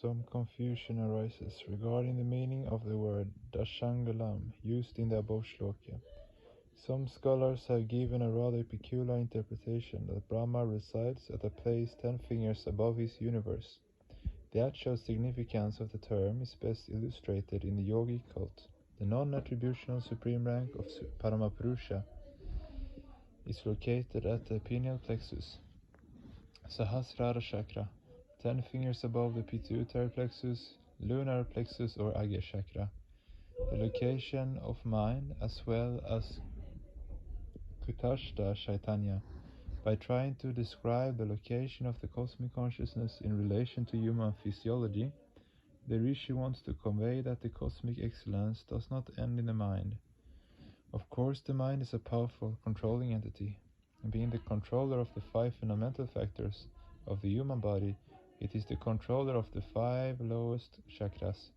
Some confusion arises regarding the meaning of the word dashangalam used in the above shloka. Some scholars have given a rather peculiar interpretation that Brahma resides at a place 10 fingers above his universe. The actual significance of the term is best illustrated in the yogic cult. The non-attributional supreme rank of Paramapurusha is located at the pineal plexus, Sahasrara chakra, 10 fingers above the pituitary plexus, lunar plexus or Agya chakra. The location of mind as well as Kutashta Chaitanya. By trying to describe the location of the cosmic consciousness in relation to human physiology, the Rishi wants to convey that the cosmic excellence does not end in the mind. Of course, the mind is a powerful controlling entity. Being the controller of the 5 fundamental factors of the human body, it is the controller of the 5 lowest chakras.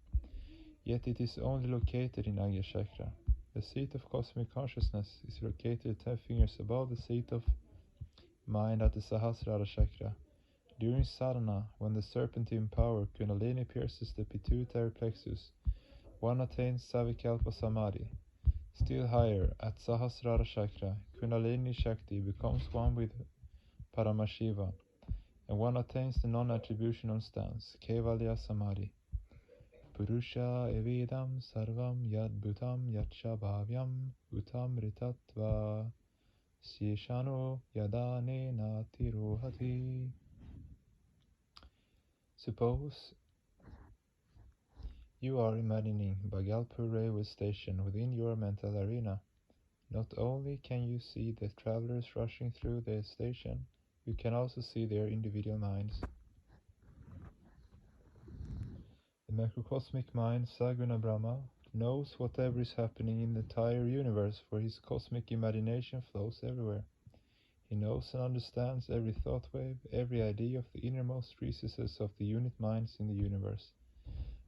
Yet it is only located in Agya chakra. The seat of cosmic consciousness is located 10 fingers above the seat of mind at the Sahasrara chakra. During sadhana, when the serpentine power Kundalini pierces the pituitary plexus, one attains Savikalpa Samadhi. Still higher, at Sahasrara chakra, Kundalini Shakti becomes one with Paramashiva, and one attains the non-attributional stance, Kevalya Samadhi. Purusha evidam sarvam yad bhutam yatsha bhavyam utam ritatva Shishano yadane natirohati. Suppose you are imagining Bhagalpur railway station within your mental arena. Not only can you see the travelers rushing through the station, you can also see their individual minds. The macrocosmic mind, Saguna Brahma, knows whatever is happening in the entire universe, for his cosmic imagination flows everywhere. He knows and understands every thought wave, every idea of the innermost recesses of the unit minds in the universe.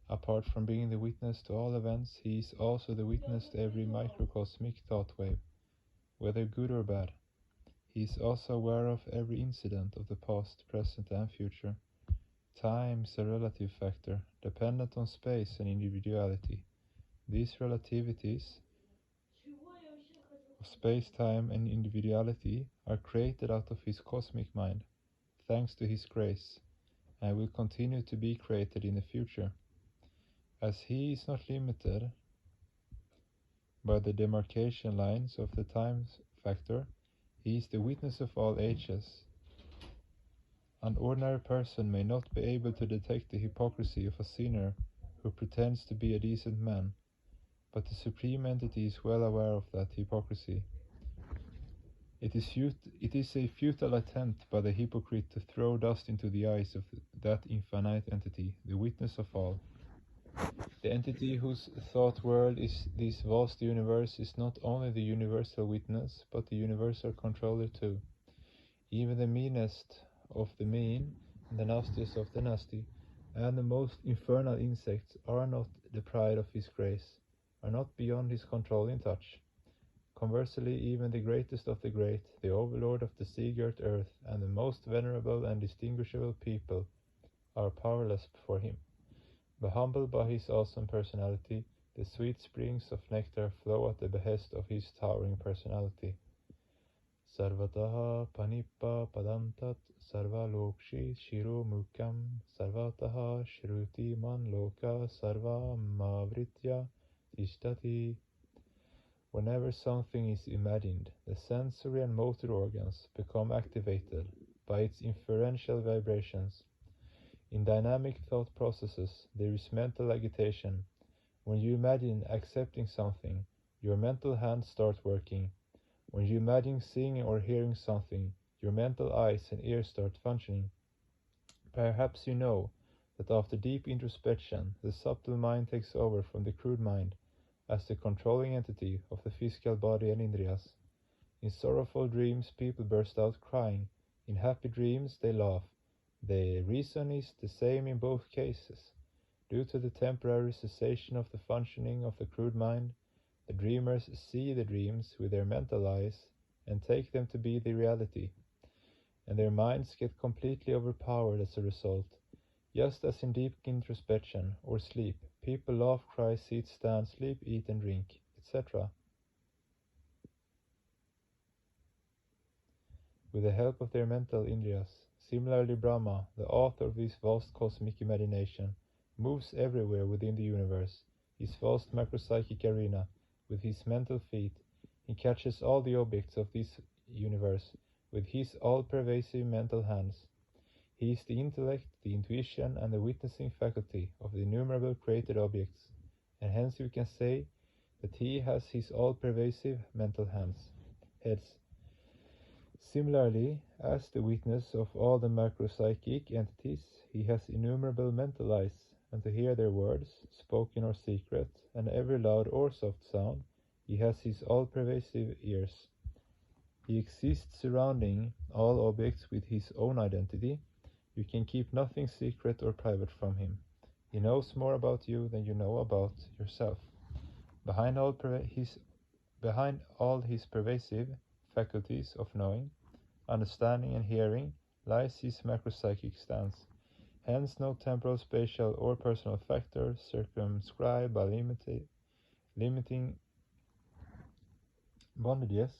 Apart from being the witness to all events, he is also the witness to every microcosmic thought wave, whether good or bad. He is also aware of every incident of the past, present and future. Time is a relative factor, dependent on space and individuality. These relativities of space, time and individuality are created out of his cosmic mind, thanks to his grace, and will continue to be created in the future. As he is not limited by the demarcation lines of the time factor, he is the witness of all ages. An ordinary person may not be able to detect the hypocrisy of a sinner who pretends to be a decent man, but the Supreme Entity is well aware of that hypocrisy. It is a futile attempt by the hypocrite to throw dust into the eyes of that infinite entity, the witness of all. The entity whose thought world is this vast universe is not only the universal witness, but the universal controller too. Even the meanest of the mean, and the nastiest of the nasty, and the most infernal insects are not the pride of his grace, are not beyond his controlling touch. Conversely, even the greatest of the great, the overlord of the sea-girt earth, and the most venerable and distinguishable people are powerless before him. But humbled by his awesome personality, the sweet springs of nectar flow at the behest of his towering personality. Sarvataha panippa padantat sarva lokshi shiro mukam sarvataha shruti man loka sarva mavritya tishtati. Whenever something is imagined, the sensory and motor organs become activated by its inferential vibrations. In dynamic thought processes, there is mental agitation. When you imagine accepting something, your mental hands start working. When you imagine seeing or hearing something, your mental eyes and ears start functioning. Perhaps you know that after deep introspection, the subtle mind takes over from the crude mind as the controlling entity of the physical body and indriyas. In sorrowful dreams, people burst out crying. In happy dreams, they laugh. The reason is the same in both cases. Due to the temporary cessation of the functioning of the crude mind, the dreamers see the dreams with their mental eyes and take them to be the reality, and their minds get completely overpowered as a result. Just as in deep introspection or sleep, people laugh, cry, sit, stand, sleep, eat and drink, etc. with the help of their mental indriyas. Similarly, Brahma, the author of this vast cosmic imagination, moves everywhere within the universe, his vast macropsychic arena, with his mental feet. He catches all the objects of this universe with his all-pervasive mental hands. He is the intellect, the intuition, and the witnessing faculty of the innumerable created objects, and hence we can say that he has his all-pervasive mental heads. Similarly, as the witness of all the macropsychic entities, he has innumerable mental eyes, and to hear their words, spoken or secret, and every loud or soft sound, he has his all-pervasive ears. He exists surrounding all objects with his own identity. You can keep nothing secret or private from him. He knows more about you than you know about yourself. Behind all his pervasive faculties of knowing, understanding and hearing lies his macropsychic stance. Hence no temporal, spatial or personal factor circumscribed by limiting bondages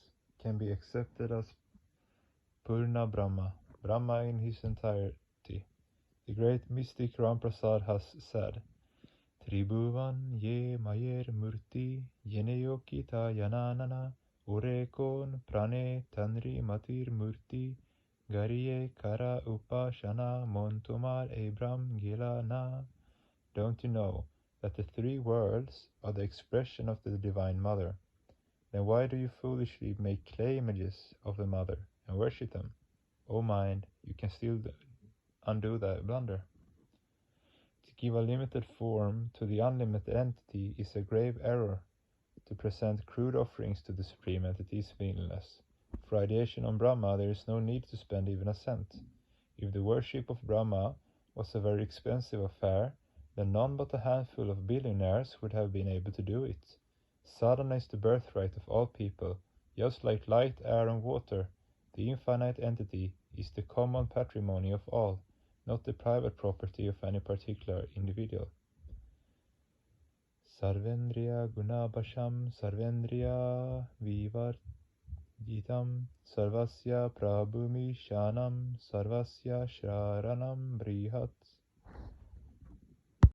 can be accepted as Purna Brahma, Brahma in his entirety. The great mystic Ramprasad has said, Tribhuvan ye mayer murti yeneyokita yananana urekon prane tanri matir murti gariye kara upashana montumar ebram gila na. Don't you know that the three worlds are the expression of the Divine Mother? Then why do you foolishly make clay images of the Mother and worship them? O mind, you can still undo that blunder. To give a limited form to the unlimited entity is a grave error. To present crude offerings to the Supreme Entity is meaningless. For ideation on Brahma there is no need to spend even a cent. If the worship of Brahma was a very expensive affair, then none but a handful of billionaires would have been able to do it. Sadhana is the birthright of all people, just like light, air and water. The infinite entity is the common patrimony of all, not the private property of any particular individual. Sarvendriya gunabhasham sarvendriya vivarjitam sarvasya prabhumi shanam sarvasya sharanam brihat